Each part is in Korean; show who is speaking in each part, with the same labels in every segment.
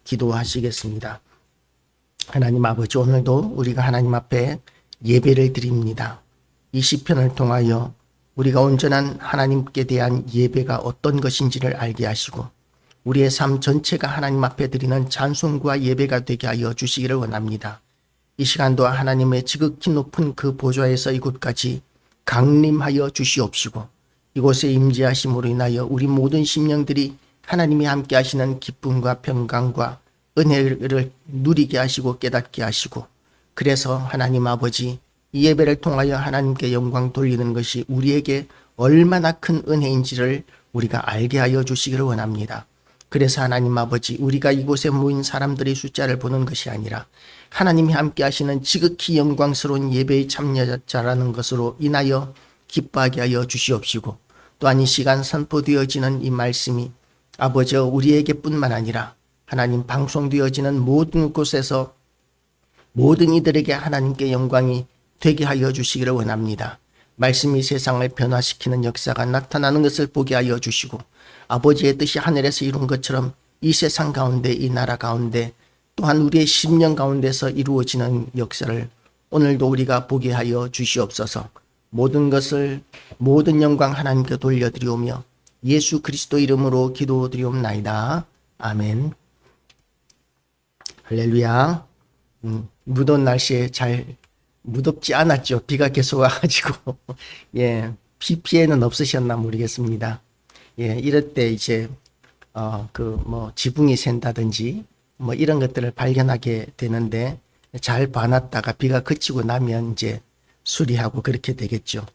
Speaker 1: 기도하시겠습니다. 하나님 아버지, 오늘도 우리가 하나님 앞에 예배를 드립니다. 이 시편을 통하여 우리가 온전한 하나님께 대한 예배가 어떤 것인지를 알게 하시고 우리의 삶 전체가 하나님 앞에 드리는 찬송과 예배가 되게 하여 주시기를 원합니다. 이 시간도 하나님의 지극히 높은 그 보좌에서 이곳까지 강림하여 주시옵시고 이곳에 임재하심으로 인하여 우리 모든 심령들이 하나님이 함께 하시는 기쁨과 평강과 은혜를 누리게 하시고 깨닫게 하시고 그래서 하나님 아버지 이 예배를 통하여 하나님께 영광 돌리는 것이 우리에게 얼마나 큰 은혜인지를 우리가 알게 하여 주시기를 원합니다. 그래서 하나님 아버지 우리가 이곳에 모인 사람들의 숫자를 보는 것이 아니라 하나님이 함께 하시는 지극히 영광스러운 예배의 참여자라는 것으로 인하여 기뻐하게 하여 주시옵시고 또한 이 시간 선포되어지는 이 말씀이 아버지 우리에게 뿐만 아니라 하나님 방송되어지는 모든 곳에서 모든 이들에게 하나님께 영광이 되게 하여 주시기를 원합니다. 말씀이 세상을 변화시키는 역사가 나타나는 것을 보게 하여 주시고 아버지의 뜻이 하늘에서 이룬 것처럼 이 세상 가운데 이 나라 가운데 또한 우리의 심령 가운데서 이루어지는 역사를 오늘도 우리가 보게 하여 주시옵소서. 모든 것을 모든 영광 하나님께 돌려드리오며 예수 그리스도 이름으로 기도드리옵나이다. 아멘. 할렐루야. 무더운 날씨에 잘 무덥지 않았죠. 비가 계속 와가지고 비 피해는 없으셨나 모르겠습니다. 이럴 때 이제 지붕이 샌다든지 이런 것들을 발견하게 되는데 잘 봐놨다가 비가 그치고 나면 이제 수리하고 그렇게 되겠죠.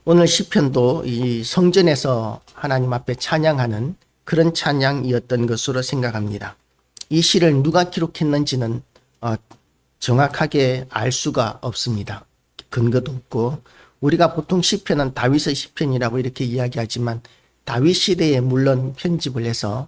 Speaker 1: 오늘 시편도 이 성전에서 하나님 앞에 찬양하는 그런 찬양이었던 것으로 생각합니다. 이 시를 누가 기록했는지는 정확하게 알 수가 없습니다. 근거도 없고 우리가 보통 시편은 다윗의 시편이라고 이렇게 이야기하지만 다윗 시대에 물론 편집을 해서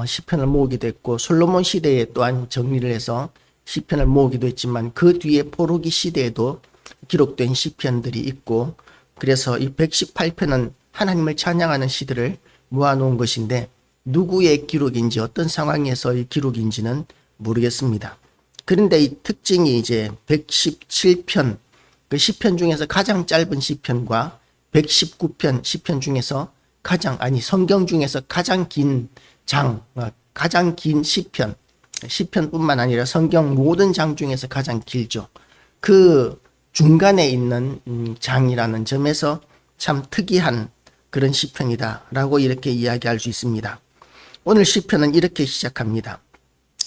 Speaker 1: 시편을 모으기도 했고 솔로몬 시대에 또한 정리를 해서 시편을 모으기도 했지만 그 뒤에 포로기 시대에도 기록된 시편들이 있고 그래서 이 118편은 하나님을 찬양하는 시들을 모아놓은 것인데 누구의 기록인지 어떤 상황에서의 기록인지는 모르겠습니다. 그런데 이 특징이 이제 117편 그 시편 중에서 가장 짧은 시편과 119편 시편 중에서 성경 중에서 가장 긴 가장 긴 시편뿐만 아니라 성경 모든 장 중에서 가장 길죠. 그 중간에 있는 장이라는 점에서 참 특이한 그런 시편이다라고 이렇게 이야기할 수 있습니다. 오늘 시편은 이렇게 시작합니다.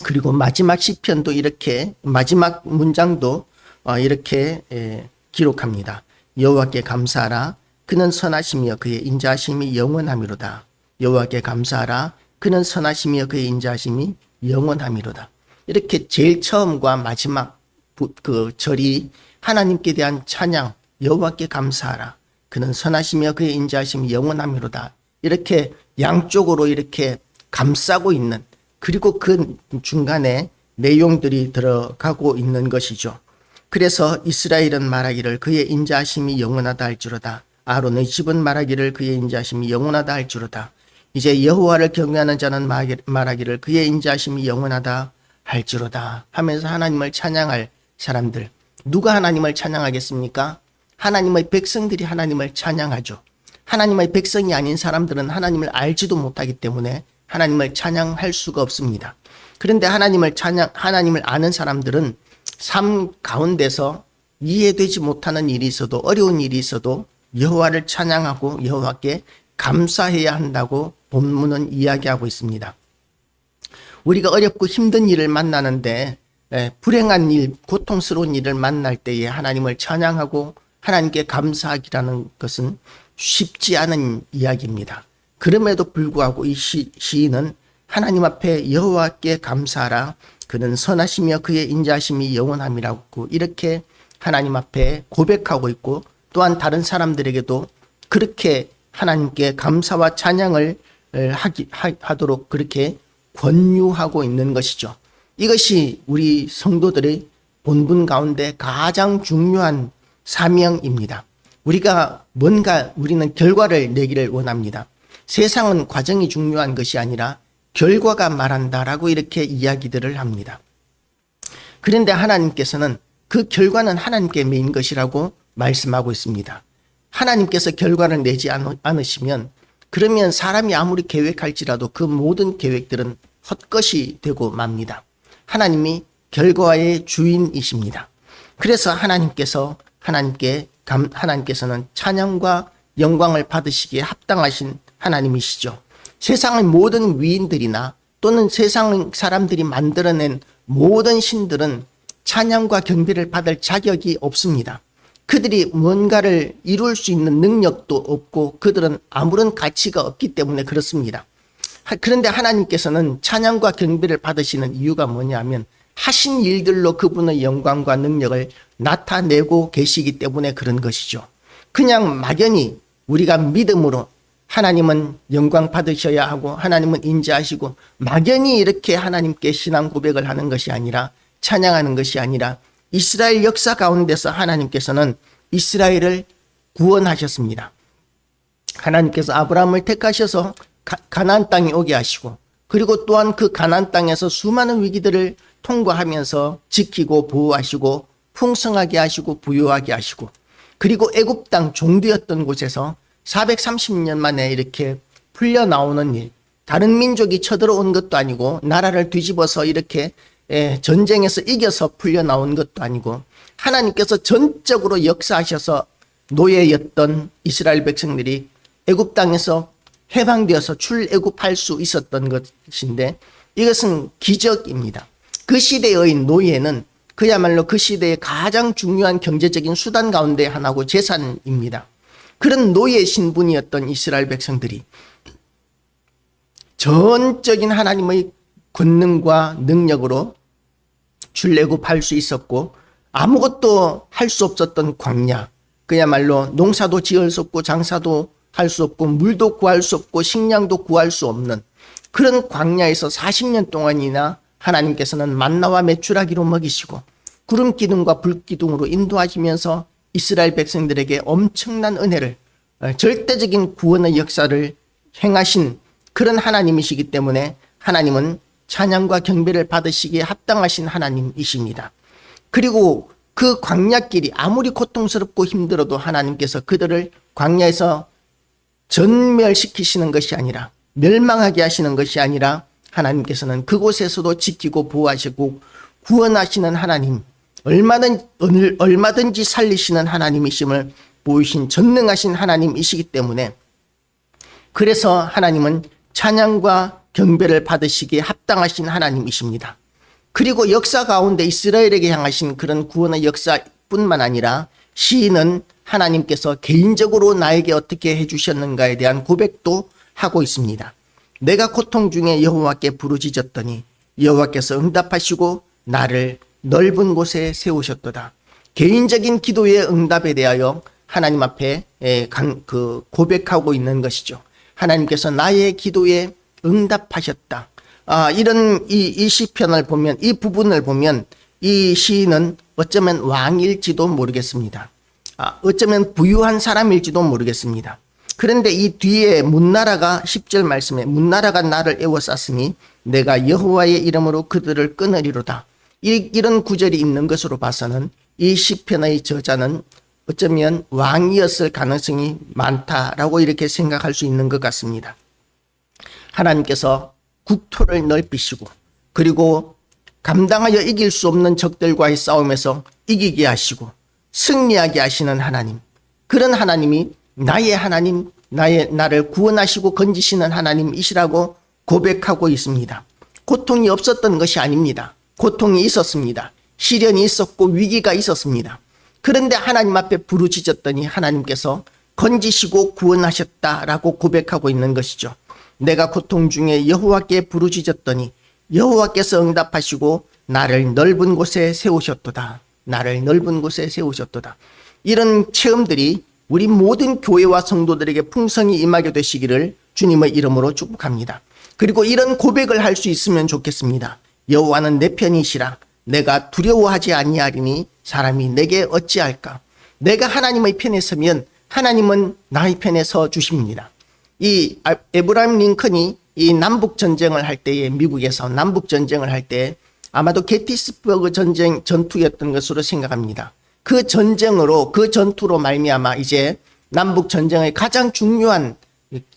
Speaker 1: 그리고 마지막 시편도 이렇게 마지막 문장도 이렇게 기록합니다. 여호와께 감사하라 그는 선하시며 그의 인자하심이 영원하미로다. 여호와께 감사하라 그는 선하시며 그의 인자하심이 영원하미로다. 이렇게 제일 처음과 마지막 그 절이 하나님께 대한 찬양 여호와께 감사하라 그는 선하시며 그의 인자하심이 영원하미로다. 이렇게 양쪽으로 이렇게 감싸고 있는 그리고 그 중간에 내용들이 들어가고 있는 것이죠. 그래서 이스라엘은 말하기를 그의 인자하심이 영원하다 할지로다. 아론의 집은 말하기를 그의 인자하심이 영원하다 할지로다. 이제 여호와를 경외하는 자는 말하기를 그의 인자하심이 영원하다 할지로다 하면서 하나님을 찬양할 사람들. 누가 하나님을 찬양하겠습니까? 하나님의 백성들이 하나님을 찬양하죠. 하나님의 백성이 아닌 사람들은 하나님을 알지도 못하기 때문에 하나님을 찬양할 수가 없습니다. 그런데 하나님을 아는 사람들은 삶 가운데서 이해되지 못하는 일이 있어도 어려운 일이 있어도 여호와를 찬양하고 여호와께 감사해야 한다고 본문은 이야기하고 있습니다. 우리가 어렵고 힘든 일을 만나는데 불행한 일, 고통스러운 일을 만날 때에 하나님을 찬양하고 하나님께 감사하기라는 것은 쉽지 않은 이야기입니다. 그럼에도 불구하고 이 시인은 하나님 앞에 여호와께 감사하라 그는 선하시며 그의 인자하심이 영원함이라고 이렇게 하나님 앞에 고백하고 있고 또한 다른 사람들에게도 그렇게 하나님께 감사와 찬양을 하도록 그렇게 권유하고 있는 것이죠. 이것이 우리 성도들의 본분 가운데 가장 중요한 사명입니다. 우리는 결과를 내기를 원합니다. 세상은 과정이 중요한 것이 아니라 결과가 말한다라고 이렇게 이야기들을 합니다. 그런데 하나님께서는 그 결과는 하나님께 매인 것이라고 말씀하고 있습니다. 하나님께서 결과를 내지 않으시면 그러면 사람이 아무리 계획할지라도 그 모든 계획들은 헛것이 되고 맙니다. 하나님이 결과의 주인이십니다. 그래서 하나님께서는 찬양과 영광을 받으시기에 합당하신 하나님이시죠. 세상의 모든 위인들이나 또는 세상 사람들이 만들어낸 모든 신들은 찬양과 경배를 받을 자격이 없습니다. 그들이 뭔가를 이룰 수 있는 능력도 없고 그들은 아무런 가치가 없기 때문에 그렇습니다. 그런데 하나님께서는 찬양과 경배를 받으시는 이유가 뭐냐면 하신 일들로 그분의 영광과 능력을 나타내고 계시기 때문에 그런 것이죠. 그냥 막연히 우리가 믿음으로 하나님은 영광 받으셔야 하고 하나님은 인자하시고 막연히 이렇게 하나님께 신앙 고백을 하는 것이 아니라 찬양하는 것이 아니라 이스라엘 역사 가운데서 하나님께서는 이스라엘을 구원하셨습니다. 하나님께서 아브라함을 택하셔서 가나안 땅에 오게 하시고 그리고 또한 그 가나안 땅에서 수많은 위기들을 통과하면서 지키고 보호하시고 풍성하게 하시고 부유하게 하시고 그리고 애굽 땅 종되었던 곳에서 430년 만에 이렇게 풀려 나오는 일, 다른 민족이 쳐들어온 것도 아니고 나라를 뒤집어서 이렇게 전쟁에서 이겨서 풀려 나온 것도 아니고 하나님께서 전적으로 역사하셔서 노예였던 이스라엘 백성들이 애굽 땅에서 해방되어서 출애굽할 수 있었던 것인데 이것은 기적입니다. 그 시대의 노예는 그야말로 그 시대의 가장 중요한 경제적인 수단 가운데 하나고 재산입니다. 그런 노예 신분이었던 이스라엘 백성들이 전적인 하나님의 권능과 능력으로 출애굽할 수 있었고 아무것도 할 수 없었던 광야, 그야말로 농사도 지을 수 없고 장사도 할 수 없고 물도 구할 수 없고 식량도 구할 수 없는 그런 광야에서 40년 동안이나 하나님께서는 만나와 메추라기로 먹이시고 구름 기둥과 불 기둥으로 인도하시면서 이스라엘 백성들에게 엄청난 은혜를 절대적인 구원의 역사를 행하신 그런 하나님이시기 때문에 하나님은 찬양과 경배를 받으시기에 합당하신 하나님이십니다. 그리고 그 광야길이 아무리 고통스럽고 힘들어도 하나님께서 그들을 광야에서 전멸시키시는 것이 아니라 멸망하게 하시는 것이 아니라 하나님께서는 그곳에서도 지키고 보호하시고 구원하시는 하나님, 얼마든지 살리시는 하나님이심을 보이신 전능하신 하나님이시기 때문에 그래서 하나님은 찬양과 경배를 받으시기에 합당하신 하나님이십니다. 그리고 역사 가운데 이스라엘에게 향하신 그런 구원의 역사뿐만 아니라 시인은 하나님께서 개인적으로 나에게 어떻게 해주셨는가에 대한 고백도 하고 있습니다. 내가 고통 중에 여호와께 부르짖었더니 여호와께서 응답하시고 나를 넓은 곳에 세우셨도다. 개인적인 기도의 응답에 대하여 하나님 앞에 고백하고 있는 것이죠. 하나님께서 나의 기도에 응답하셨다. 이런 이 시편을 보면 이 부분을 보면 이 시인은 어쩌면 왕일지도 모르겠습니다. 어쩌면 부유한 사람일지도 모르겠습니다. 그런데 이 뒤에 문나라가 10절 말씀에 문나라가 나를 에워쌌으니 내가 여호와의 이름으로 그들을 끊으리로다. 이런 구절이 있는 것으로 봐서는 이 시편의 저자는 어쩌면 왕이었을 가능성이 많다라고 이렇게 생각할 수 있는 것 같습니다. 하나님께서 국토를 넓히시고 그리고 감당하여 이길 수 없는 적들과의 싸움에서 이기게 하시고 승리하게 하시는 하나님, 그런 하나님이 나의 하나님, 나를 구원하시고 건지시는 하나님이시라고 고백하고 있습니다. 고통이 없었던 것이 아닙니다. 고통이 있었습니다. 시련이 있었고 위기가 있었습니다. 그런데 하나님 앞에 부르짖었더니 하나님께서 건지시고 구원하셨다라고 고백하고 있는 것이죠. 내가 고통 중에 여호와께 부르짖었더니 여호와께서 응답하시고 나를 넓은 곳에 세우셨도다. 나를 넓은 곳에 세우셨도다. 이런 체험들이 우리 모든 교회와 성도들에게 풍성히 임하게 되시기를 주님의 이름으로 축복합니다. 그리고 이런 고백을 할 수 있으면 좋겠습니다. 여호와는 내 편이시라. 내가 두려워하지 아니하리니 사람이 내게 어찌할까. 내가 하나님의 편에 서면 하나님은 나의 편에 서 주십니다. 이 에브라임 링컨이 이 남북 전쟁을 할 때에 미국에서 남북 전쟁을 할 때 아마도 게티스버그 전쟁 전투였던 것으로 생각합니다. 그 전쟁으로 그 전투로 말미암아 이제 남북 전쟁의 가장 중요한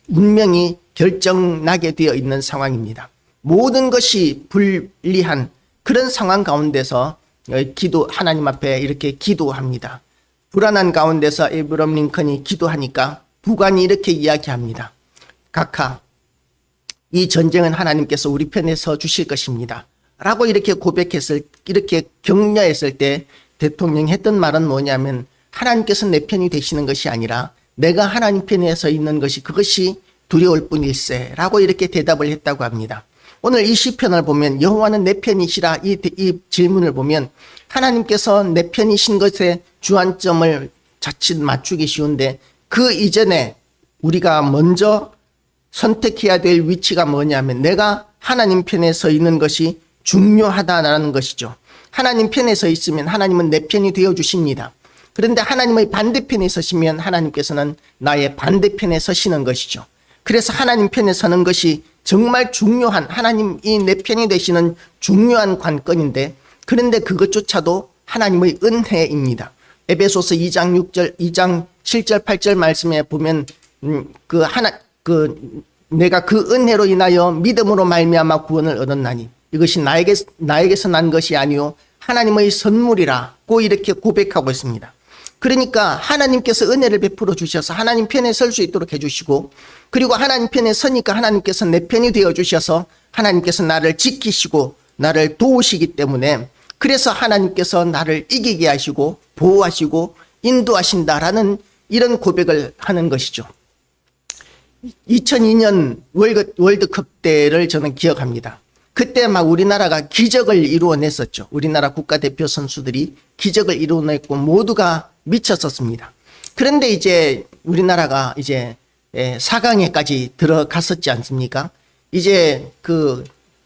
Speaker 1: 운명이 결정나게 되어 있는 상황입니다. 모든 것이 불리한 그런 상황 가운데서 하나님 앞에 이렇게 기도합니다. 불안한 가운데서 에이브럼 링컨이 기도하니까 부관이 이렇게 이야기합니다. 각하, 이 전쟁은 하나님께서 우리 편에 서 주실 것입니다. 라고 이렇게 이렇게 격려했을 때 대통령이 했던 말은 뭐냐면, 하나님께서 내 편이 되시는 것이 아니라 내가 하나님 편에 서 있는 것이 그것이 두려울 뿐일세 라고 이렇게 대답을 했다고 합니다. 오늘 이 시편을 보면 여호와는 내 편이시라 이 질문을 보면 하나님께서 내 편이신 것에 주안점을 자칫 맞추기 쉬운데, 그 이전에 우리가 먼저 선택해야 될 위치가 뭐냐면 내가 하나님 편에 서 있는 것이 중요하다라는 것이죠. 하나님 편에 서 있으면 하나님은 내 편이 되어 주십니다. 그런데 하나님의 반대편에 서시면 하나님께서는 나의 반대편에 서시는 것이죠. 그래서 하나님 편에 서는 것이 정말 중요한, 하나님이 내 편이 되시는 중요한 관건인데, 그런데 그것조차도 하나님의 은혜입니다. 에베소서 2장 7절 8절 말씀에 보면 내가 그 은혜로 인하여 믿음으로 말미암아 구원을 얻었나니 이것이 나에게서 난 것이 아니요 하나님의 선물이라고 이렇게 고백하고 있습니다. 그러니까 하나님께서 은혜를 베풀어 주셔서 하나님 편에 설 수 있도록 해주시고, 그리고 하나님 편에 서니까 하나님께서 내 편이 되어 주셔서 하나님께서 나를 지키시고 나를 도우시기 때문에, 그래서 하나님께서 나를 이기게 하시고 보호하시고 인도하신다라는 이런 고백을 하는 것이죠. 2002년 월드컵 때를 저는 기억합니다. 그때 막 우리나라가 기적을 이루어냈었죠. 우리나라 국가대표 선수들이 기적을 이루어냈고 모두가 미쳤었습니다. 그런데 이제 우리나라가 이제 4강에까지 들어갔었지 않습니까? 이제 그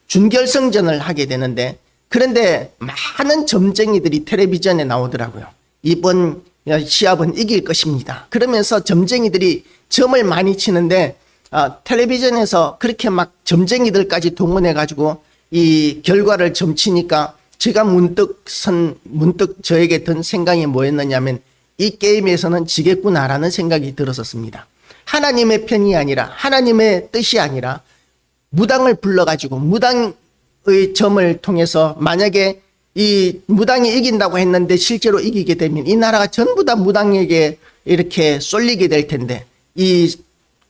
Speaker 1: 준결승전을 하게 되는데, 그런데 많은 점쟁이들이 텔레비전에 나오더라고요. 이번 시합은 이길 것입니다. 그러면서 점쟁이들이 점을 많이 치는데 텔레비전에서 그렇게 막 점쟁이들까지 동원해 가지고 이 결과를 점치니까 제가 문득 저에게 든 생각이 뭐였느냐면, 이 게임에서는 지겠구나라는 생각이 들었었습니다. 하나님의 편이 아니라, 하나님의 뜻이 아니라 무당을 불러가지고 무당의 점을 통해서 만약에 이 무당이 이긴다고 했는데 실제로 이기게 되면 이 나라가 전부 다 무당에게 이렇게 쏠리게 될 텐데, 이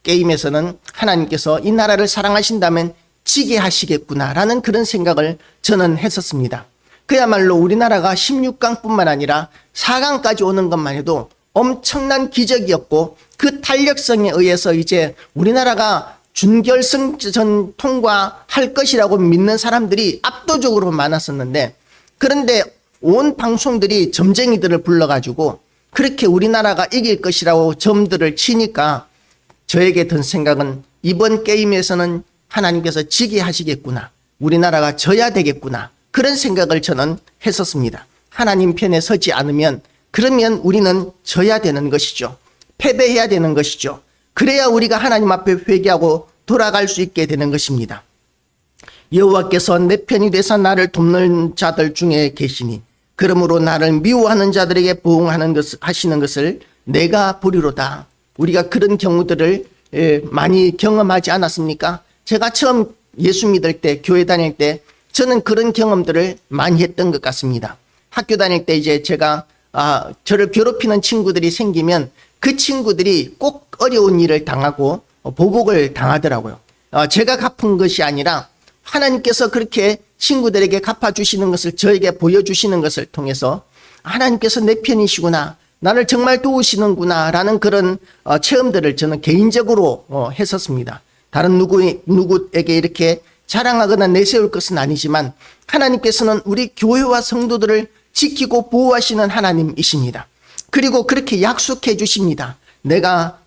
Speaker 1: 게임에서는 하나님께서 이 나라를 사랑하신다면 지게 하시겠구나라는 그런 생각을 저는 했었습니다. 그야말로 우리나라가 16강뿐만 아니라 4강까지 오는 것만 해도 엄청난 기적이었고, 그 탄력성에 의해서 이제 우리나라가 준결승전 통과할 것이라고 믿는 사람들이 압도적으로 많았었는데, 그런데 온 방송들이 점쟁이들을 불러가지고 그렇게 우리나라가 이길 것이라고 점들을 치니까 저에게 든 생각은, 이번 게임에서는 하나님께서 지게 하시겠구나, 우리나라가 져야 되겠구나, 그런 생각을 저는 했었습니다. 하나님 편에 서지 않으면 그러면 우리는 져야 되는 것이죠. 패배해야 되는 것이죠. 그래야 우리가 하나님 앞에 회개하고 돌아갈 수 있게 되는 것입니다. 여호와께서 내 편이 되사 나를 돕는 자들 중에 계시니 그러므로 나를 미워하는 자들에게 하시는 것을 내가 보리로다. 우리가 그런 경우들을 많이 경험하지 않았습니까? 제가 처음 예수 믿을 때, 교회 다닐 때 저는 그런 경험들을 많이 했던 것 같습니다. 학교 다닐 때 이제 제가 저를 괴롭히는 친구들이 생기면 그 친구들이 꼭 어려운 일을 당하고 보복을 당하더라고요. 제가 갚은 것이 아니라 하나님께서 그렇게 친구들에게 갚아주시는 것을 저에게 보여주시는 것을 통해서 하나님께서 내 편이시구나, 나를 정말 도우시는구나 라는 그런 체험들을 저는 개인적으로 했었습니다. 다른 누구에게 이렇게 자랑하거나 내세울 것은 아니지만 하나님께서는 우리 교회와 성도들을 지키고 보호하시는 하나님이십니다. 그리고 그렇게 약속해 주십니다. 내가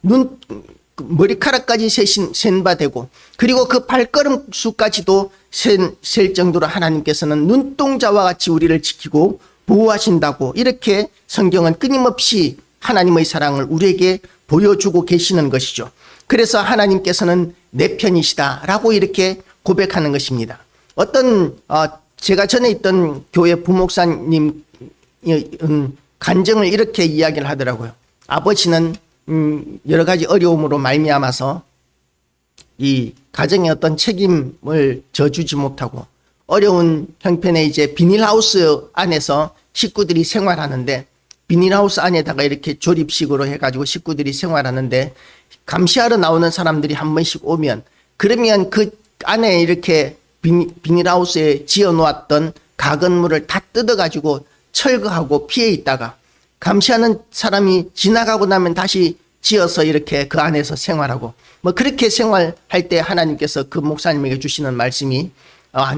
Speaker 1: 머리카락까지 센 바 되고, 그리고 그 발걸음 수까지도 셀 정도로 하나님께서는 눈동자와 같이 우리를 지키고 보호하신다고, 이렇게 성경은 끊임없이 하나님의 사랑을 우리에게 보여주고 계시는 것이죠. 그래서 하나님께서는 내 편이시다라고 이렇게 고백하는 것입니다. 어떤 제가 전에 있던 교회 부목사님 간증을 이렇게 이야기를 하더라고요. 아버지는 여러 가지 어려움으로 말미암아서 이 가정의 어떤 책임을 져주지 못하고 어려운 형편의 이제 비닐하우스 안에서 식구들이 생활하는데, 비닐하우스 안에다가 이렇게 조립식으로 해가지고 식구들이 생활하는데 감시하러 나오는 사람들이 한 번씩 오면, 그러면 그 안에 이렇게 비닐하우스에 지어 놓았던 가건물을 다 뜯어가지고 철거하고 피해 있다가 감시하는 사람이 지나가고 나면 다시 지어서 이렇게 그 안에서 생활하고, 뭐 그렇게 생활할 때 하나님께서 그 목사님에게 주시는 말씀이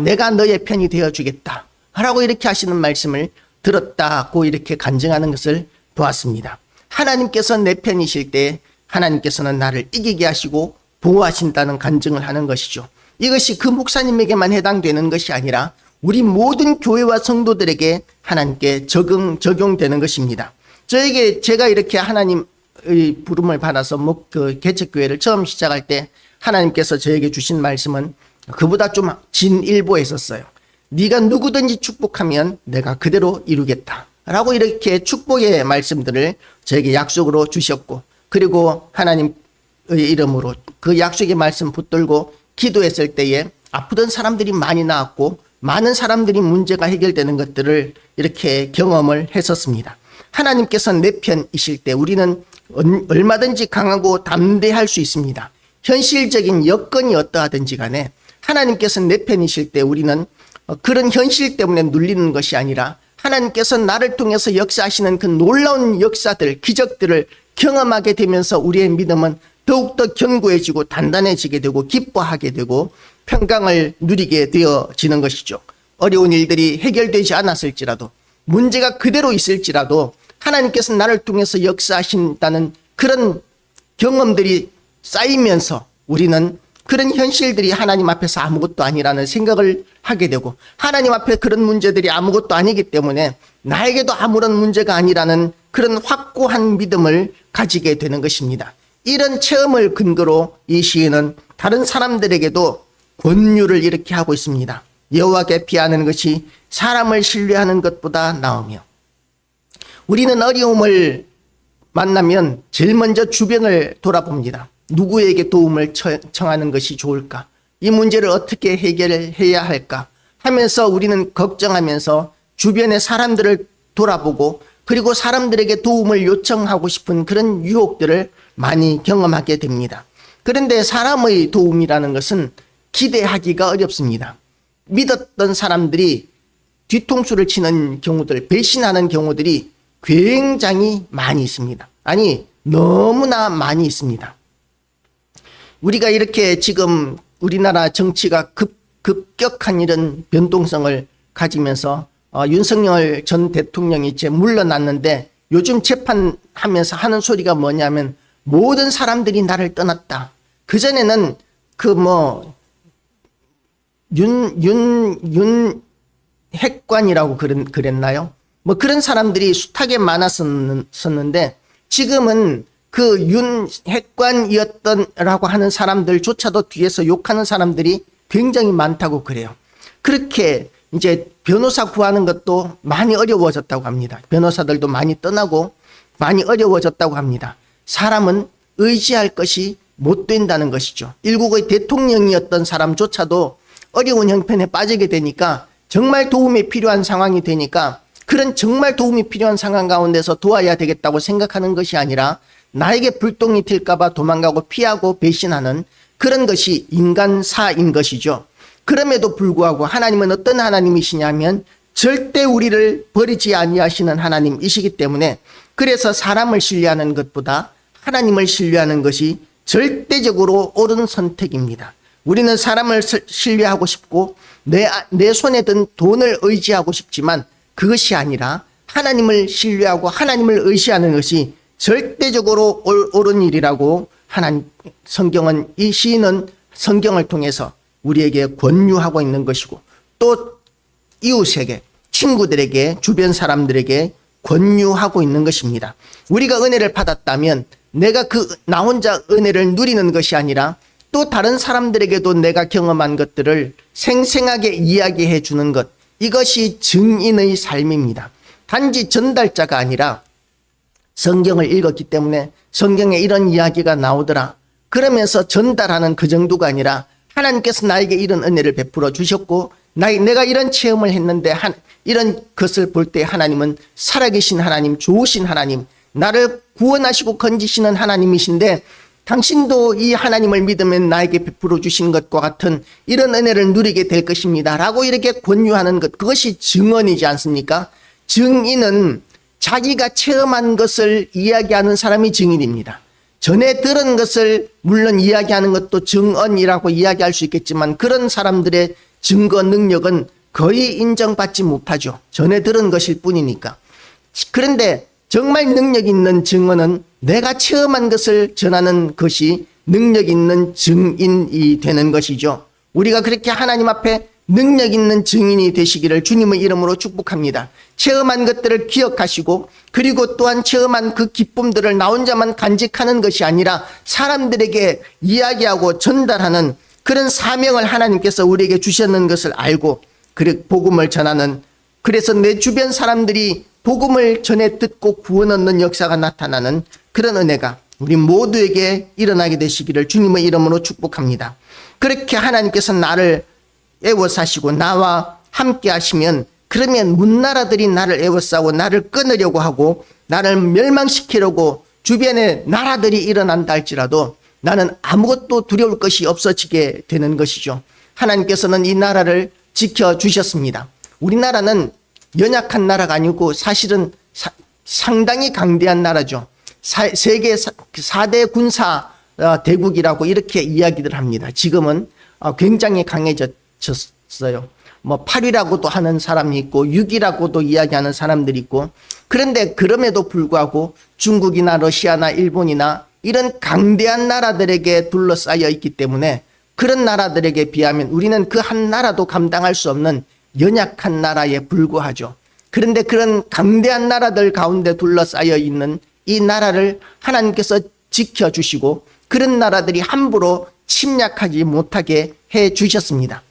Speaker 1: 내가 너의 편이 되어주겠다 라고 이렇게 하시는 말씀을 들었다고 이렇게 간증하는 것을 보았습니다. 하나님께서 내 편이실 때 하나님께서는 나를 이기게 하시고 보호하신다는 간증을 하는 것이죠. 이것이 그 목사님에게만 해당되는 것이 아니라 우리 모든 교회와 성도들에게 하나님께 적용되는 것입니다. 제가 이렇게 하나님의 부름을 받아서 개척교회를 처음 시작할 때 하나님께서 저에게 주신 말씀은 그보다 좀 진일보에 있었어요. 네가 누구든지 축복하면 내가 그대로 이루겠다 라고 이렇게 축복의 말씀들을 저에게 약속으로 주셨고, 그리고 하나님의 이름으로 그 약속의 말씀 붙들고 기도했을 때에 아프던 사람들이 많이 나았고 많은 사람들이 문제가 해결되는 것들을 이렇게 경험을 했었습니다. 하나님께서 내 편이실 때 우리는 얼마든지 강하고 담대할 수 있습니다. 현실적인 여건이 어떠하든지 간에 하나님께서 내 편이실 때 우리는 그런 현실 때문에 눌리는 것이 아니라 하나님께서 나를 통해서 역사하시는 그 놀라운 역사들, 기적들을 경험하게 되면서 우리의 믿음은 더욱더 견고해지고 단단해지게 되고 기뻐하게 되고 평강을 누리게 되어지는 것이죠. 어려운 일들이 해결되지 않았을지라도, 문제가 그대로 있을지라도 하나님께서 나를 통해서 역사하신다는 그런 경험들이 쌓이면서 우리는 그런 현실들이 하나님 앞에서 아무것도 아니라는 생각을 하게 되고, 하나님 앞에 그런 문제들이 아무것도 아니기 때문에 나에게도 아무런 문제가 아니라는 그런 확고한 믿음을 가지게 되는 것입니다. 이런 체험을 근거로 이 시인은 다른 사람들에게도 권유를 이렇게 하고 있습니다. 여호와께 피하는 것이 사람을 신뢰하는 것보다 나으며, 우리는 어려움을 만나면 제일 먼저 주변을 돌아봅니다. 누구에게 도움을 청하는 것이 좋을까? 이 문제를 어떻게 해결해야 할까? 하면서 우리는 걱정하면서 주변의 사람들을 돌아보고, 그리고 사람들에게 도움을 요청하고 싶은 그런 유혹들을 많이 경험하게 됩니다. 그런데 사람의 도움이라는 것은 기대하기가 어렵습니다. 믿었던 사람들이 뒤통수를 치는 경우들, 배신하는 경우들이 굉장히 많이 있습니다. 아니, 너무나 많이 있습니다. 우리가 이렇게 지금 우리나라 정치가 급격한 이런 변동성을 가지면서 윤석열 전 대통령이 이제 물러났는데, 요즘 재판하면서 하는 소리가 뭐냐면 모든 사람들이 나를 떠났다. 그전에는 핵관이라고 그랬나요? 뭐 그런 사람들이 숱하게 많았었는데, 지금은 그 핵관이었던라고 하는 사람들조차도 뒤에서 욕하는 사람들이 굉장히 많다고 그래요. 그렇게 이제 변호사 구하는 것도 많이 어려워졌다고 합니다. 변호사들도 많이 떠나고 많이 어려워졌다고 합니다. 사람은 의지할 것이 못 된다는 것이죠. 일국의 대통령이었던 사람조차도 어려운 형편에 빠지게 되니까, 정말 도움이 필요한 상황이 되니까 그런 정말 도움이 필요한 상황 가운데서 도와야 되겠다고 생각하는 것이 아니라 나에게 불똥이 튈까봐 도망가고 피하고 배신하는 그런 것이 인간사인 것이죠. 그럼에도 불구하고 하나님은 어떤 하나님이시냐면 절대 우리를 버리지 아니하시는 하나님이시기 때문에, 그래서 사람을 신뢰하는 것보다 하나님을 신뢰하는 것이 절대적으로 옳은 선택입니다. 우리는 사람을 신뢰하고 싶고 내 손에 든 돈을 의지하고 싶지만 그것이 아니라 하나님을 신뢰하고 하나님을 의지하는 것이 절대적으로 옳은 일이라고 성경은, 이 시인은 성경을 통해서 우리에게 권유하고 있는 것이고, 또 이웃에게, 친구들에게, 주변 사람들에게 권유하고 있는 것입니다. 우리가 은혜를 받았다면 내가 나 혼자 은혜를 누리는 것이 아니라 또 다른 사람들에게도 내가 경험한 것들을 생생하게 이야기해 주는 것, 이것이 증인의 삶입니다. 단지 전달자가 아니라 성경을 읽었기 때문에 성경에 이런 이야기가 나오더라, 그러면서 전달하는 그 정도가 아니라 하나님께서 나에게 이런 은혜를 베풀어 주셨고 내가 이런 체험을 했는데 이런 것을 볼 때 하나님은 살아계신 하나님, 좋으신 하나님, 나를 구원하시고 건지시는 하나님이신데 당신도 이 하나님을 믿으면 나에게 베풀어 주신 것과 같은 이런 은혜를 누리게 될 것입니다 라고 이렇게 권유하는 것, 그것이 증언이지 않습니까? 증인은 자기가 체험한 것을 이야기하는 사람이 증인입니다. 전에 들은 것을 물론 이야기하는 것도 증언이라고 이야기할 수 있겠지만 그런 사람들의 증거 능력은 거의 인정받지 못하죠. 전에 들은 것일 뿐이니까. 그런데 정말 능력 있는 증언은 내가 체험한 것을 전하는 것이 능력 있는 증인이 되는 것이죠. 우리가 그렇게 하나님 앞에 능력 있는 증인이 되시기를 주님의 이름으로 축복합니다. 체험한 것들을 기억하시고 그리고 또한 체험한 그 기쁨들을 나 혼자만 간직하는 것이 아니라 사람들에게 이야기하고 전달하는 그런 사명을 하나님께서 우리에게 주셨는 것을 알고 복음을 전하는, 그래서 내 주변 사람들이 복음을 전해 듣고 구원 얻는 역사가 나타나는 그런 은혜가 우리 모두에게 일어나게 되시기를 주님의 이름으로 축복합니다. 그렇게 하나님께서 나를 애워싸시고 나와 함께 하시면 그러면 문나라들이 나를 애워싸고 나를 끊으려고 하고 나를 멸망시키려고 주변에 나라들이 일어난다 할지라도 나는 아무것도 두려울 것이 없어지게 되는 것이죠. 하나님께서는 이 나라를 지켜주셨습니다. 우리나라는 연약한 나라가 아니고 사실은 상당히 강대한 나라죠. 세계 4대 군사 대국이라고 이렇게 이야기들 합니다. 지금은 굉장히 강해졌어요. 8이라고도 하는 사람이 있고 6이라고도 이야기하는 사람들이 있고, 그런데 그럼에도 불구하고 중국이나 러시아나 일본이나 이런 강대한 나라들에게 둘러싸여 있기 때문에 그런 나라들에게 비하면 우리는 그 한 나라도 감당할 수 없는 연약한 나라에 불과하죠. 그런데 그런 강대한 나라들 가운데 둘러싸여 있는 이 나라를 하나님께서 지켜주시고 그런 나라들이 함부로 침략하지 못하게 해 주셨습니다.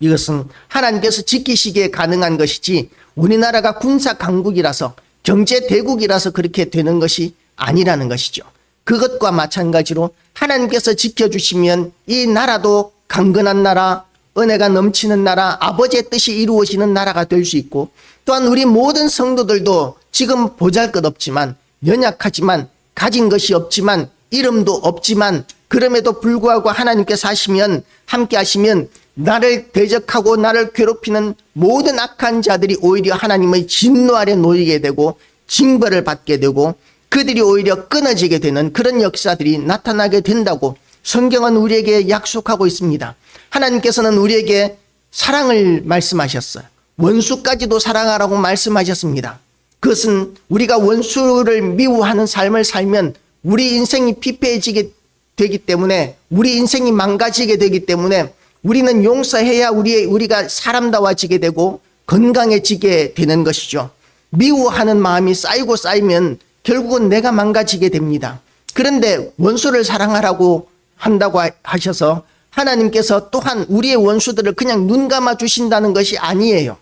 Speaker 1: 이것은 하나님께서 지키시기에 가능한 것이지 우리나라가 군사 강국이라서 경제 대국이라서 그렇게 되는 것이 아니라는 것이죠. 그것과 마찬가지로 하나님께서 지켜주시면 이 나라도 강건한 나라, 은혜가 넘치는 나라, 아버지의 뜻이 이루어지는 나라가 될 수 있고, 또한 우리 모든 성도들도 지금 보잘것없지만 연약하지만 가진 것이 없지만 이름도 없지만 그럼에도 불구하고 하나님께서 하시면 함께 하시면 나를 대적하고 나를 괴롭히는 모든 악한 자들이 오히려 하나님의 진노 아래 놓이게 되고 징벌을 받게 되고 그들이 오히려 끊어지게 되는 그런 역사들이 나타나게 된다고 성경은 우리에게 약속하고 있습니다. 하나님께서는 우리에게 사랑을 말씀하셨어요. 원수까지도 사랑하라고 말씀하셨습니다. 그것은 우리가 원수를 미워하는 삶을 살면 우리 인생이 피폐해지게 되기 때문에, 우리 인생이 망가지게 되기 때문에 우리는 용서해야 우리가 사람다워지게 되고 건강해지게 되는 것이죠. 미워하는 마음이 쌓이고 쌓이면 결국은 내가 망가지게 됩니다. 그런데 원수를 사랑하라고 한다고 하셔서 하나님께서 또한 우리의 원수들을 그냥 눈 감아 주신다는 것이 아니에요.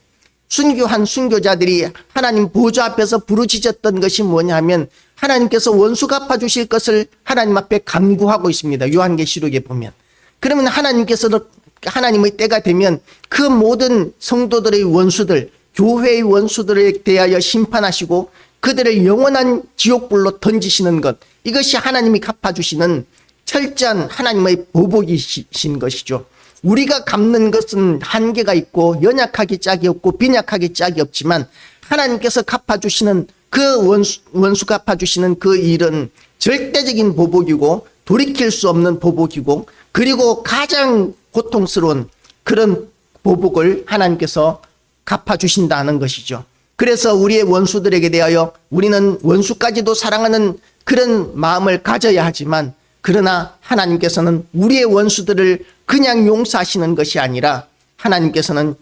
Speaker 1: 순교한 순교자들이 하나님 보좌 앞에서 부르짖었던 것이 뭐냐면 하나님께서 원수 갚아주실 것을 하나님 앞에 간구하고 있습니다. 요한계시록에 보면. 그러면 하나님께서도 하나님의 때가 되면 그 모든 성도들의 원수들, 교회의 원수들에 대하여 심판하시고 그들을 영원한 지옥불로 던지시는 것, 이것이 하나님이 갚아주시는 철저한 하나님의 보복이신 것이죠. 우리가 갚는 것은 한계가 있고 연약하기 짝이 없고 빈약하기 짝이 없지만 하나님께서 갚아주시는 그 원수 갚아주시는 그 일은 절대적인 보복이고 돌이킬 수 없는 보복이고, 그리고 가장 고통스러운 그런 보복을 하나님께서 갚아주신다는 것이죠. 그래서 우리의 원수들에게 대하여 우리는 원수까지도 사랑하는 그런 마음을 가져야 하지만, 그러나 하나님께서는 우리의 원수들을 그냥 용서하시는 것이 아니라 하나님께서는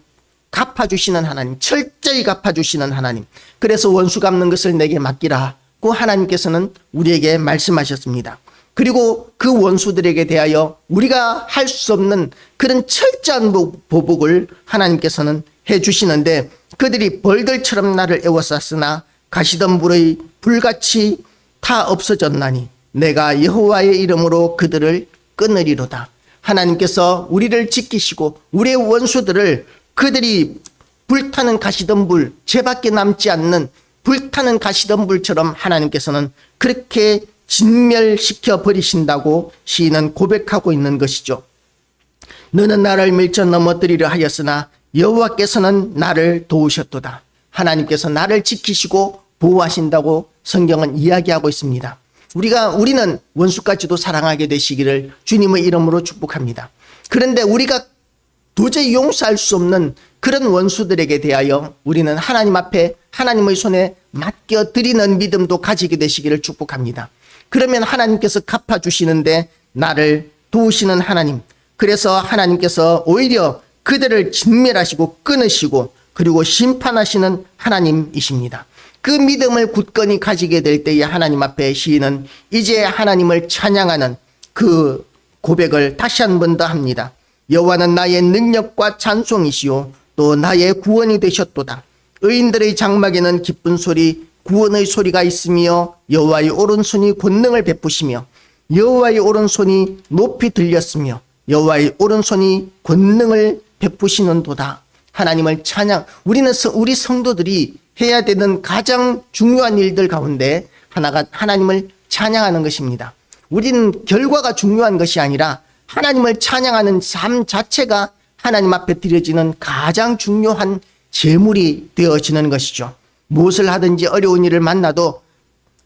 Speaker 1: 갚아주시는 하나님, 철저히 갚아주시는 하나님. 그래서 원수 갚는 것을 내게 맡기라고 하나님께서는 우리에게 말씀하셨습니다. 그리고 그 원수들에게 대하여 우리가 할 수 없는 그런 철저한 보복을 하나님께서는 해주시는데, 그들이 벌들처럼 나를 애워쌌으나 가시덤불의 불같이 다 없어졌나니 내가 여호와의 이름으로 그들을 끊으리로다. 하나님께서 우리를 지키시고 우리의 원수들을, 그들이 불타는 가시덤불, 죄밖에 남지 않는 불타는 가시덤불처럼 하나님께서는 그렇게 진멸시켜 버리신다고 시인은 고백하고 있는 것이죠. 너는 나를 밀쳐 넘어뜨리려 하였으나 여호와께서는 나를 도우셨도다. 하나님께서 나를 지키시고 보호하신다고 성경은 이야기하고 있습니다. 우리는 원수까지도 사랑하게 되시기를 주님의 이름으로 축복합니다. 그런데 우리가 도저히 용서할 수 없는 그런 원수들에게 대하여 우리는 하나님 앞에 하나님의 손에 맡겨드리는 믿음도 가지게 되시기를 축복합니다. 그러면 하나님께서 갚아주시는데 나를 도우시는 하나님, 그래서 하나님께서 오히려 그들을 진멸하시고 끊으시고 그리고 심판하시는 하나님이십니다. 그 믿음을 굳건히 가지게 될 때에 하나님 앞에 시인은 이제 하나님을 찬양하는 그 고백을 다시 한 번 더 합니다. 여호와는 나의 능력과 찬송이시요 또 나의 구원이 되셨도다. 의인들의 장막에는 기쁜 소리, 구원의 소리가 있으며 여호와의 오른손이 권능을 베푸시며 여호와의 오른손이 높이 들렸으며 여호와의 오른손이 권능을 베푸시는도다. 하나님을 찬양, 우리 성도들이 해야 되는 가장 중요한 일들 가운데 하나가 하나님을 찬양하는 것입니다. 우리는 결과가 중요한 것이 아니라 하나님을 찬양하는 삶 자체가 하나님 앞에 드려지는 가장 중요한 제물이 되어지는 것이죠. 무엇을 하든지 어려운 일을 만나도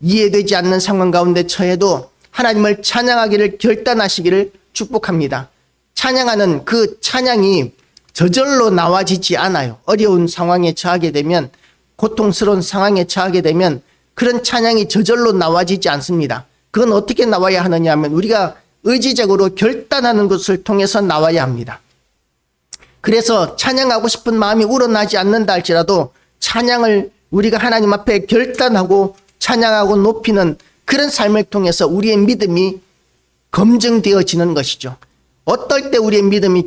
Speaker 1: 이해되지 않는 상황 가운데 처해도 하나님을 찬양하기를 결단하시기를 축복합니다. 찬양하는 그 찬양이 저절로 나와지지 않아요. 어려운 상황에 처하게 되면, 고통스러운 상황에 처하게 되면 그런 찬양이 저절로 나와지지 않습니다. 그건 어떻게 나와야 하느냐 하면 우리가 의지적으로 결단하는 것을 통해서 나와야 합니다. 그래서 찬양하고 싶은 마음이 우러나지 않는다 할지라도 찬양을 우리가 하나님 앞에 결단하고 찬양하고 높이는 그런 삶을 통해서 우리의 믿음이 검증되어지는 것이죠. 어떨 때 우리의 믿음이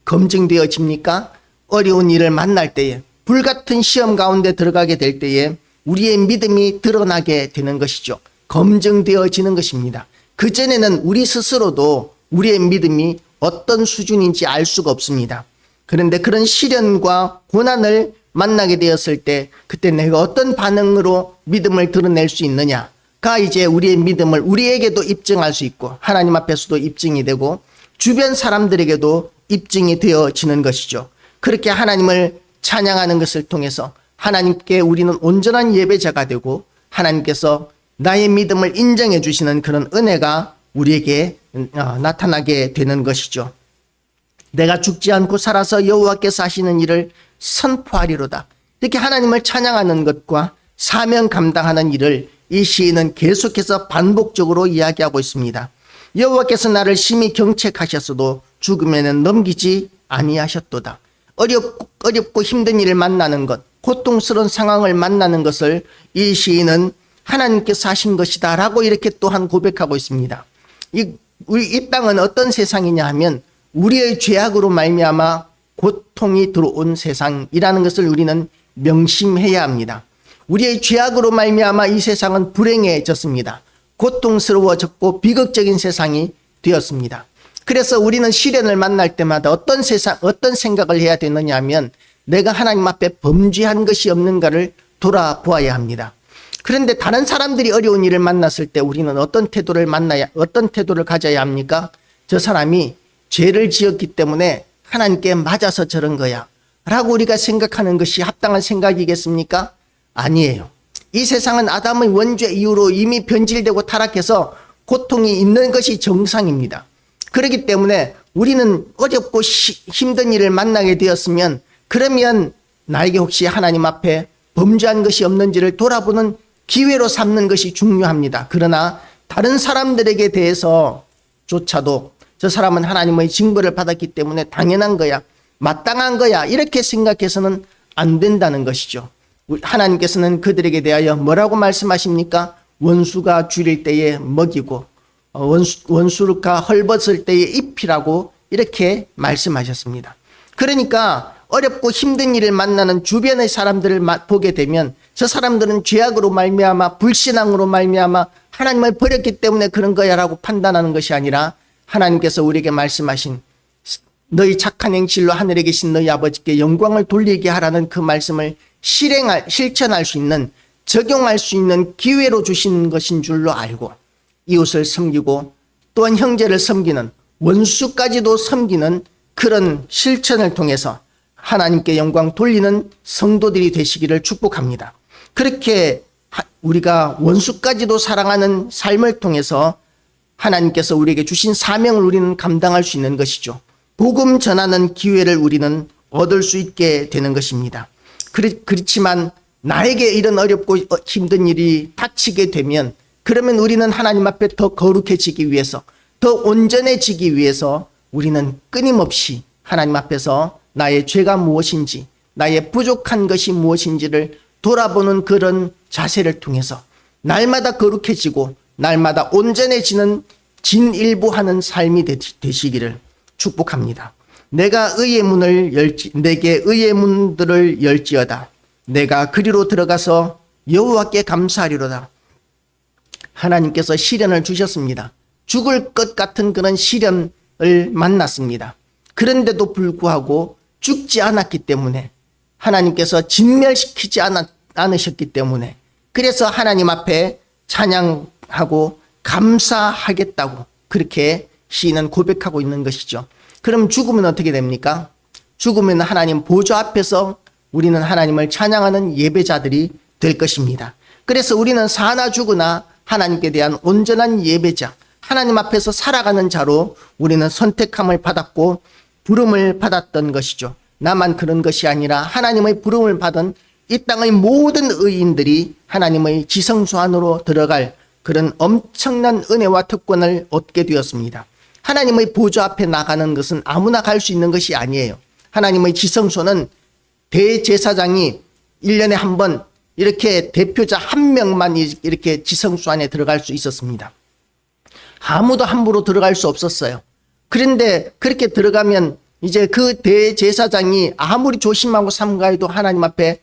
Speaker 1: 검증되어집니까? 어려운 일을 만날 때에, 불같은 시험 가운데 들어가게 될 때에 우리의 믿음이 드러나게 되는 것이죠. 검증되어지는 것입니다. 그전에는 우리 스스로도 우리의 믿음이 어떤 수준인지 알 수가 없습니다. 그런데 그런 시련과 고난을 만나게 되었을 때 그때 내가 어떤 반응으로 믿음을 드러낼 수 있느냐가 이제 우리의 믿음을 우리에게도 입증할 수 있고 하나님 앞에서도 입증이 되고 주변 사람들에게도 입증이 되어지는 것이죠. 그렇게 하나님을 찬양하는 것을 통해서 하나님께 우리는 온전한 예배자가 되고 하나님께서 나의 믿음을 인정해 주시는 그런 은혜가 우리에게 나타나게 되는 것이죠. 내가 죽지 않고 살아서 여호와께서 하시는 일을 선포하리로다. 이렇게 하나님을 찬양하는 것과 사명 감당하는 일을 이 시인은 계속해서 반복적으로 이야기하고 있습니다. 여호와께서 나를 심히 경책하셨어도 죽음에는 넘기지 아니하셨도다. 어렵고 힘든 일을 만나는 것, 고통스러운 상황을 만나는 것을 이 시인은 하나님께서 하신 것이다 라고 이렇게 또한 고백하고 있습니다. 이 땅은 어떤 세상이냐 하면 우리의 죄악으로 말미암아 고통이 들어온 세상이라는 것을 우리는 명심해야 합니다. 우리의 죄악으로 말미암아 이 세상은 불행해졌습니다. 고통스러워졌고 비극적인 세상이 되었습니다. 그래서 우리는 시련을 만날 때마다 어떤 생각을 해야 되느냐 하면 내가 하나님 앞에 범죄한 것이 없는가를 돌아보아야 합니다. 그런데 다른 사람들이 어려운 일을 만났을 때 우리는 어떤 태도를 가져야 합니까? 저 사람이 죄를 지었기 때문에 하나님께 맞아서 저런 거야 라고 우리가 생각하는 것이 합당한 생각이겠습니까? 아니에요. 이 세상은 아담의 원죄 이후로 이미 변질되고 타락해서 고통이 있는 것이 정상입니다. 그렇기 때문에 우리는 어렵고 힘든 일을 만나게 되었으면 그러면 나에게 혹시 하나님 앞에 범죄한 것이 없는지를 돌아보는 기회로 삼는 것이 중요합니다. 그러나 다른 사람들에게 대해서조차도 저 사람은 하나님의 징벌을 받았기 때문에 당연한 거야, 마땅한 거야 이렇게 생각해서는 안 된다는 것이죠. 하나님께서는 그들에게 대하여 뭐라고 말씀하십니까? 원수가 줄일 때에 먹이고 원수가 헐벗을 때의 잎이라고 이렇게 말씀하셨습니다. 그러니까 어렵고 힘든 일을 만나는 주변의 사람들을 보게 되면 저 사람들은 죄악으로 말미암아 불신앙으로 말미암아 하나님을 버렸기 때문에 그런 거야라고 판단하는 것이 아니라 하나님께서 우리에게 말씀하신 너희 착한 행실로 하늘에 계신 너희 아버지께 영광을 돌리게 하라는 그 말씀을 실천할 수 있는, 적용할 수 있는 기회로 주신 것인 줄로 알고 이웃을 섬기고 또한 형제를 섬기는, 원수까지도 섬기는 그런 실천을 통해서 하나님께 영광 돌리는 성도들이 되시기를 축복합니다. 그렇게 우리가 원수까지도 사랑하는 삶을 통해서 하나님께서 우리에게 주신 사명을 우리는 감당할 수 있는 것이죠. 복음 전하는 기회를 우리는 얻을 수 있게 되는 것입니다. 그렇지만 나에게 이런 어렵고 힘든 일이 닥치게 되면 그러면 우리는 하나님 앞에 더 거룩해지기 위해서, 더 온전해지기 위해서 우리는 끊임없이 하나님 앞에서 나의 죄가 무엇인지, 나의 부족한 것이 무엇인지를 돌아보는 그런 자세를 통해서 날마다 거룩해지고 날마다 온전해지는 진일보하는 삶이 되시기를 축복합니다. 내가 의의 문을 내게 의의 문들을 열지어다. 내가 그리로 들어가서 여호와께 감사하리로다. 하나님께서 시련을 주셨습니다. 죽을 것 같은 그런 시련을 만났습니다. 그런데도 불구하고 죽지 않았기 때문에, 하나님께서 진멸시키지 않으셨기 때문에, 그래서 하나님 앞에 찬양하고 감사하겠다고 그렇게 시인은 고백하고 있는 것이죠. 그럼 죽으면 어떻게 됩니까? 죽으면 하나님 보좌 앞에서 우리는 하나님을 찬양하는 예배자들이 될 것입니다. 그래서 우리는 사나 죽으나 하나님께 대한 온전한 예배자, 하나님 앞에서 살아가는 자로 우리는 선택함을 받았고 부름을 받았던 것이죠. 나만 그런 것이 아니라 하나님의 부름을 받은 이 땅의 모든 의인들이 하나님의 지성소 안으로 들어갈 그런 엄청난 은혜와 특권을 얻게 되었습니다. 하나님의 보좌 앞에 나가는 것은 아무나 갈 수 있는 것이 아니에요. 하나님의 지성소는 대제사장이 1년에 한 번 이렇게 대표자 한 명만 이렇게 지성소 안에 들어갈 수 있었습니다. 아무도 함부로 들어갈 수 없었어요. 그런데 그렇게 들어가면 이제 그 대제사장이 아무리 조심하고 삼가해도 하나님 앞에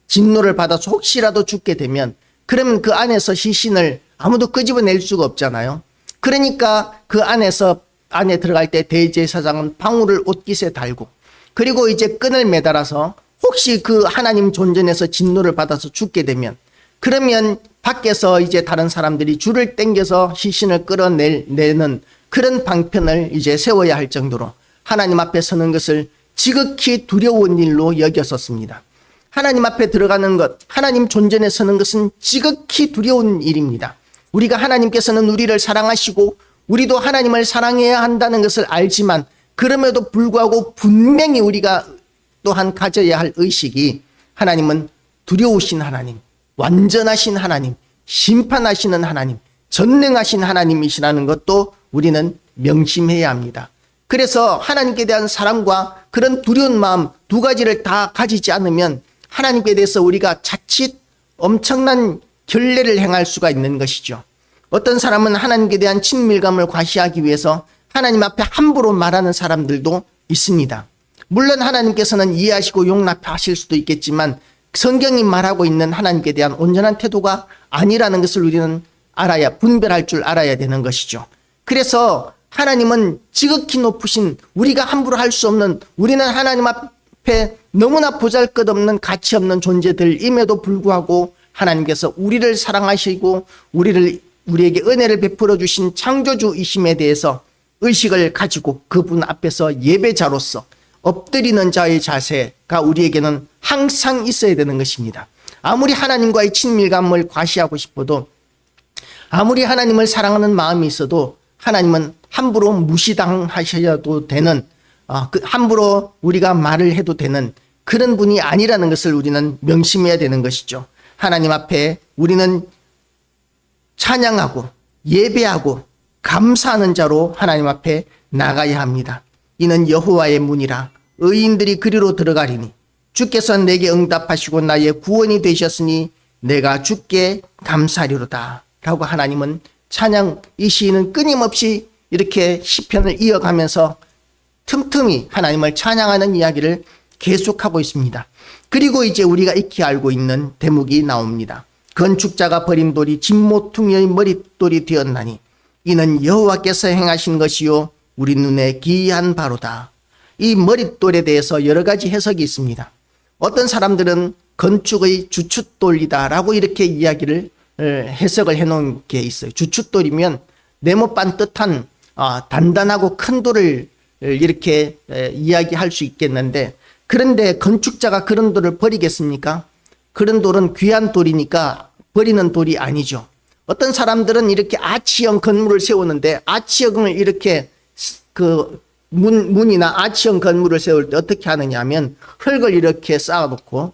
Speaker 1: 진노를 받아서 혹시라도 죽게 되면 그러면 그 안에서 시신을 아무도 끄집어낼 수가 없잖아요. 그러니까 그 안에 들어갈 때 대제사장은 방울을 옷깃에 달고 그리고 이제 끈을 매달아서 혹시 그 하나님 존전에서 진노를 받아서 죽게 되면 그러면 밖에서 이제 다른 사람들이 줄을 당겨서 시신을 끌어내는 그런 방편을 이제 세워야 할 정도로 하나님 앞에 서는 것을 지극히 두려운 일로 여겼었습니다. 하나님 앞에 들어가는 것, 하나님 존전에 서는 것은 지극히 두려운 일입니다. 우리가 하나님께서는 우리를 사랑하시고 우리도 하나님을 사랑해야 한다는 것을 알지만 그럼에도 불구하고 분명히 우리가 또한 가져야 할 의식이 하나님은 두려우신 하나님, 완전하신 하나님, 심판하시는 하나님, 전능하신 하나님이시라는 것도 우리는 명심해야 합니다. 그래서 하나님께 대한 사랑과 그런 두려운 마음 두 가지를 다 가지지 않으면 하나님께 대해서 우리가 자칫 엄청난 결례를 행할 수가 있는 것이죠. 어떤 사람은 하나님께 대한 친밀감을 과시하기 위해서 하나님 앞에 함부로 말하는 사람들도 있습니다. 물론 하나님께서는 이해하시고 용납하실 수도 있겠지만 성경이 말하고 있는 하나님께 대한 온전한 태도가 아니라는 것을 우리는 분별할 줄 알아야 되는 것이죠. 그래서 하나님은 지극히 높으신, 우리가 함부로 할 수 없는, 우리는 하나님 앞에 너무나 보잘것없는 가치 없는 존재들임에도 불구하고 하나님께서 우리를 사랑하시고 우리에게 은혜를 베풀어 주신 창조주이심에 대해서 의식을 가지고 그분 앞에서 예배자로서 엎드리는 자의 자세가 우리에게는 항상 있어야 되는 것입니다. 아무리 하나님과의 친밀감을 과시하고 싶어도, 아무리 하나님을 사랑하는 마음이 있어도 하나님은 함부로 무시당하셔도 되는, 함부로 우리가 말을 해도 되는 그런 분이 아니라는 것을 우리는 명심해야 되는 것이죠. 하나님 앞에 우리는 찬양하고 예배하고 감사하는 자로 하나님 앞에 나가야 합니다. 이는 여호와의 문이라 의인들이 그리로 들어가리니 주께서 내게 응답하시고 나의 구원이 되셨으니 내가 주께 감사하리로다 라고 하나님은 찬양 이 시인은 끊임없이 이렇게 시편을 이어가면서 틈틈이 하나님을 찬양하는 이야기를 계속하고 있습니다. 그리고 이제 우리가 익히 알고 있는 대목이 나옵니다. 건축자가 버린 돌이 진모퉁이의 머릿돌이 되었나니 이는 여호와께서 행하신 것이요 우리 눈에 기이한 바로다. 이 머릿돌에 대해서 여러 가지 해석이 있습니다. 어떤 사람들은 건축의 주춧돌이다라고 이렇게 이야기를 해석을 해놓은 게 있어요. 주춧돌이면 네모 반듯한 단단하고 큰 돌을 이렇게 이야기할 수 있겠는데, 그런데 건축자가 그런 돌을 버리겠습니까? 그런 돌은 귀한 돌이니까 버리는 돌이 아니죠. 어떤 사람들은 이렇게 아치형 건물을 세우는데 아치형을 이렇게 문이나 아치형 건물을 세울 때 어떻게 하느냐 하면 흙을 이렇게 쌓아놓고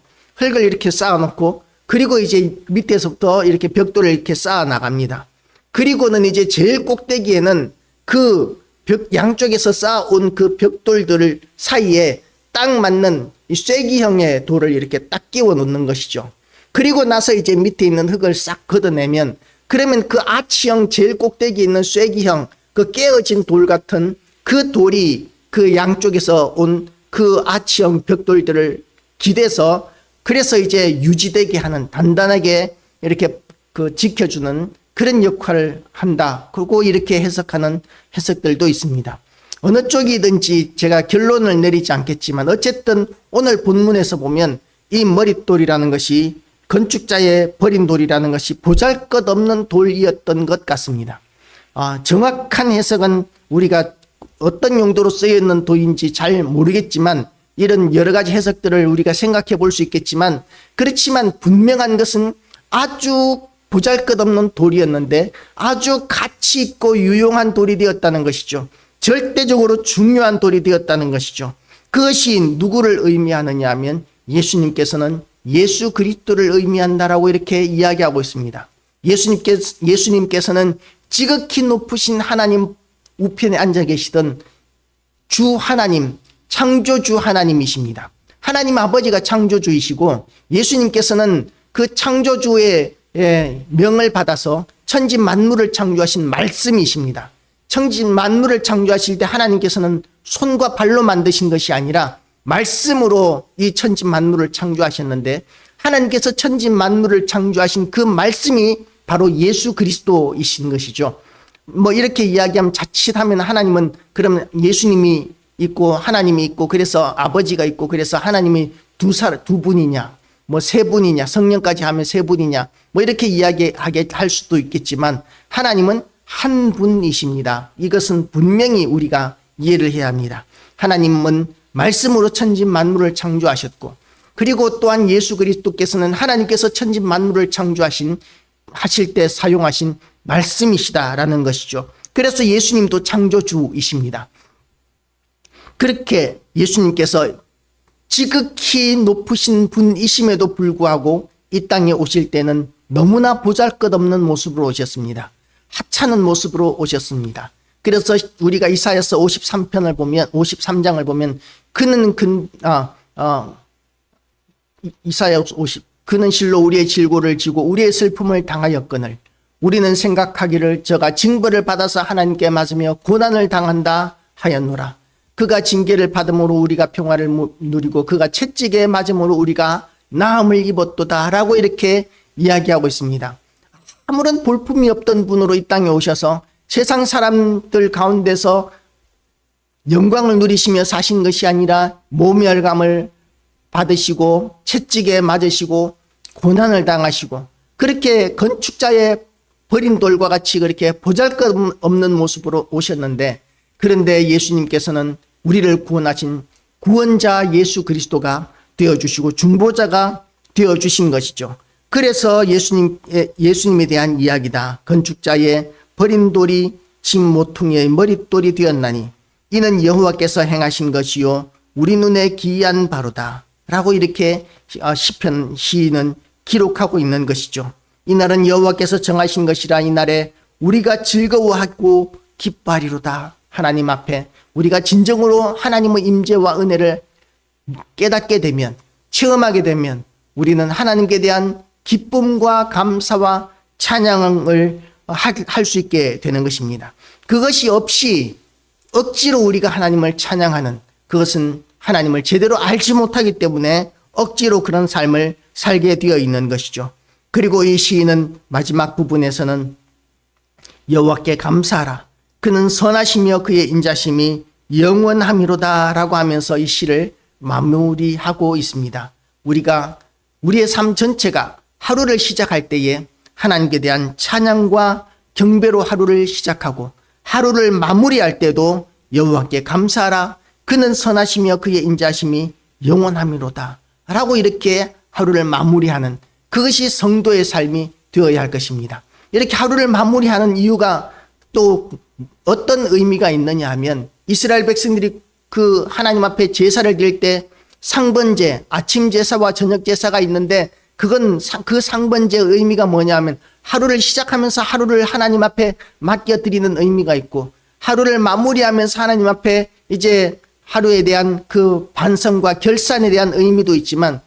Speaker 1: 그리고 이제 밑에서부터 이렇게 벽돌을 이렇게 쌓아 나갑니다. 그리고는 이제 제일 꼭대기에는 그 벽 양쪽에서 쌓아온 그 벽돌들 사이에 딱 맞는 이 쐐기형의 돌을 이렇게 딱 끼워 놓는 것이죠. 그리고 나서 이제 밑에 있는 흙을 싹 걷어내면, 그러면 그 아치형 제일 꼭대기에 있는 쐐기형 그 깨어진 돌 같은 그 돌이 그 양쪽에서 온 그 아치형 벽돌들을 기대서, 그래서 이제 유지되게 하는, 단단하게 이렇게 지켜주는 그런 역할을 한다. 그리고 이렇게 해석하는 해석들도 있습니다. 어느 쪽이든지 제가 결론을 내리지 않겠지만 어쨌든 오늘 본문에서 보면 이 머릿돌이라는 것이, 건축자의 버린 돌이라는 것이 보잘것없는 돌이었던 것 같습니다. 정확한 해석은 우리가 어떤 용도로 쓰여있는 돌인지 잘 모르겠지만, 이런 여러 가지 해석들을 우리가 생각해 볼 수 있겠지만, 그렇지만 분명한 것은 아주 보잘것없는 돌이었는데 아주 가치 있고 유용한 돌이 되었다는 것이죠. 절대적으로 중요한 돌이 되었다는 것이죠. 그것이 누구를 의미하느냐 하면 예수님께서는 예수 그리스도를 의미한다라고 이렇게 이야기하고 있습니다. 예수님께서는 지극히 높으신 하나님 우편에 앉아 계시던 주 하나님, 창조주 하나님이십니다. 하나님 아버지가 창조주이시고 예수님께서는 그 창조주의 명을 받아서 천지 만물을 창조하신 말씀이십니다. 천지 만물을 창조하실 때 하나님께서는 손과 발로 만드신 것이 아니라 말씀으로 이 천지 만물을 창조하셨는데, 하나님께서 천지 만물을 창조하신 그 말씀이 바로 예수 그리스도이신 것이죠. 뭐 이렇게 이야기하면 자칫하면 하나님은, 그러면 예수님이 있고 하나님이 있고 그래서 아버지가 있고 그래서 하나님이 두 분이냐, 뭐 세 분이냐, 성령까지 하면 세 분이냐, 뭐 이렇게 이야기하게 할 수도 있겠지만 하나님은 한 분이십니다. 이것은 분명히 우리가 이해를 해야 합니다. 하나님은 말씀으로 천지 만물을 창조하셨고, 그리고 또한 예수 그리스도께서는 하나님께서 천지 만물을 하실 때 사용하신 말씀이시다라는 것이죠. 그래서 예수님도 창조주이십니다. 그렇게 예수님께서 지극히 높으신 분이심에도 불구하고 이 땅에 오실 때는 너무나 보잘것없는 모습으로 오셨습니다. 하찮은 모습으로 오셨습니다. 그래서 우리가 이사야서 53장을 보면 이사야 50, 그는 실로 우리의 질고를 지고 우리의 슬픔을 당하였거늘 우리는 생각하기를 저가 징벌을 받아서 하나님께 맞으며 고난을 당한다 하였노라. 그가 징계를 받음으로 우리가 평화를 누리고 그가 채찍에 맞음으로 우리가 나음을 입었도다 라고 이렇게 이야기하고 있습니다. 아무런 볼품이 없던 분으로 이 땅에 오셔서 세상 사람들 가운데서 영광을 누리시며 사신 것이 아니라 모멸감을 받으시고 채찍에 맞으시고 고난을 당하시고, 그렇게 건축자의 버린 돌과 같이 그렇게 보잘것없는 모습으로 오셨는데, 그런데 예수님께서는 우리를 구원하신 구원자 예수 그리스도가 되어주시고 중보자가 되어주신 것이죠. 그래서 예수님에 대한 이야기다. 건축자의 버린 돌이 진 모퉁이의 머릿돌이 되었나니 이는 여호와께서 행하신 것이요 우리 눈에 기이한 바로다 라고 이렇게 시편 시인은 기록하고 있는 것이죠. 이날은 여호와께서 정하신 것이라 이날에 우리가 즐거워하고 기뻐하리로다. 하나님 앞에 우리가 진정으로 하나님의 임재와 은혜를 깨닫게 되면, 체험하게 되면 우리는 하나님께 대한 기쁨과 감사와 찬양을 할 수 있게 되는 것입니다. 그것이 없이 억지로 우리가 하나님을 찬양하는, 그것은 하나님을 제대로 알지 못하기 때문에 억지로 그런 삶을 살게 되어 있는 것이죠. 그리고 이 시인은 마지막 부분에서는 여호와께 감사하라, 그는 선하시며 그의 인자심이 영원함이로다 라고 하면서 이 시를 마무리하고 있습니다. 우리가 우리의 삶 전체가 하루를 시작할 때에 하나님께 대한 찬양과 경배로 하루를 시작하고, 하루를 마무리할 때도 여호와께 감사하라, 그는 선하시며 그의 인자심이 영원함이로다 라고 이렇게 하루를 마무리하는, 그것이 성도의 삶이 되어야 할 것입니다. 이렇게 하루를 마무리하는 이유가 또 어떤 의미가 있느냐 하면, 이스라엘 백성들이 그 하나님 앞에 제사를 드릴 때 상번제, 아침 제사와 저녁 제사가 있는데, 그건 그 상번제의 의미가 뭐냐 하면 하루를 시작하면서 하루를 하나님 앞에 맡겨 드리는 의미가 있고, 하루를 마무리하면서 하나님 앞에 이제 하루에 대한 그 반성과 결산에 대한 의미도 있지만,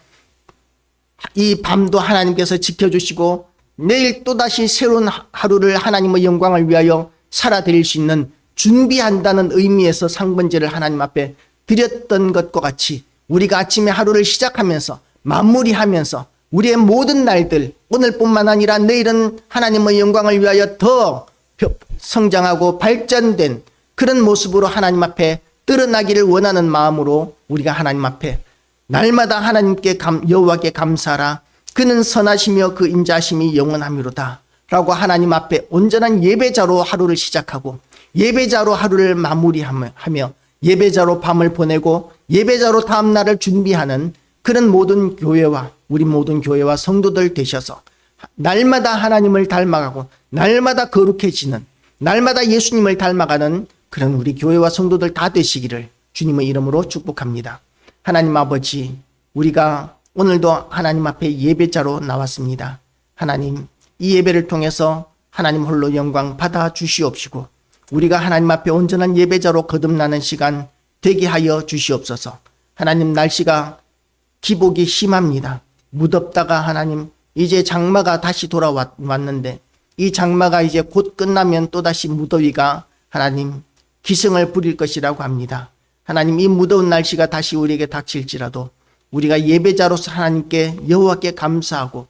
Speaker 1: 이 밤도 하나님께서 지켜주시고 내일 또다시 새로운 하루를 하나님의 영광을 위하여 살아드릴 수 있는 준비한다는 의미에서 상번제를 하나님 앞에 드렸던 것과 같이, 우리가 아침에 하루를 시작하면서 마무리하면서 우리의 모든 날들, 오늘뿐만 아니라 내일은 하나님의 영광을 위하여 더 성장하고 발전된 그런 모습으로 하나님 앞에 드러나기를 원하는 마음으로 우리가 하나님 앞에 날마다 하나님께 여호와께 감사하라, 그는 선하시며 그 인자심이 영원함이로다 라고 하나님 앞에 온전한 예배자로 하루를 시작하고, 예배자로 하루를 마무리하며 예배자로 밤을 보내고 예배자로 다음 날을 준비하는 그런 모든 교회와 우리 모든 교회와 성도들 되셔서 날마다 하나님을 닮아가고 날마다 거룩해지는, 날마다 예수님을 닮아가는 그런 우리 교회와 성도들 다 되시기를 주님의 이름으로 축복합니다. 하나님 아버지, 우리가 오늘도 하나님 앞에 예배자로 나왔습니다. 하나님, 이 예배를 통해서 하나님 홀로 영광 받아 주시옵시고, 우리가 하나님 앞에 온전한 예배자로 거듭나는 시간 되게 하여 주시옵소서. 하나님, 날씨가 기복이 심합니다. 무덥다가 하나님 이제 장마가 다시 돌아왔는데, 이 장마가 이제 곧 끝나면 또다시 무더위가 하나님 기승을 부릴 것이라고 합니다. 하나님, 이 무더운 날씨가 다시 우리에게 닥칠지라도 우리가 예배자로서 하나님께 여호와께 감사하고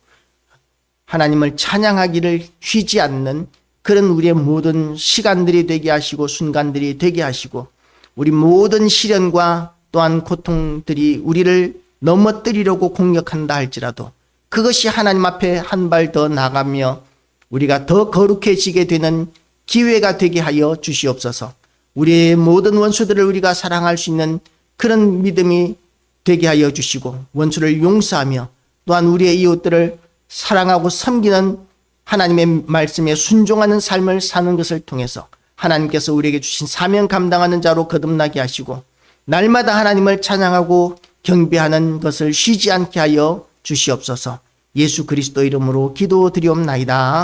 Speaker 1: 하나님을 찬양하기를 쉬지 않는 그런 우리의 모든 시간들이 되게 하시고 순간들이 되게 하시고, 우리 모든 시련과 또한 고통들이 우리를 넘어뜨리려고 공격한다 할지라도 그것이 하나님 앞에 한 발 더 나가며 우리가 더 거룩해지게 되는 기회가 되게 하여 주시옵소서. 우리의 모든 원수들을 우리가 사랑할 수 있는 그런 믿음이 되게 하여 주시고, 원수를 용서하며 또한 우리의 이웃들을 사랑하고 섬기는 하나님의 말씀에 순종하는 삶을 사는 것을 통해서 하나님께서 우리에게 주신 사명 감당하는 자로 거듭나게 하시고, 날마다 하나님을 찬양하고 경배하는 것을 쉬지 않게 하여 주시옵소서. 예수 그리스도 이름으로 기도드리옵나이다.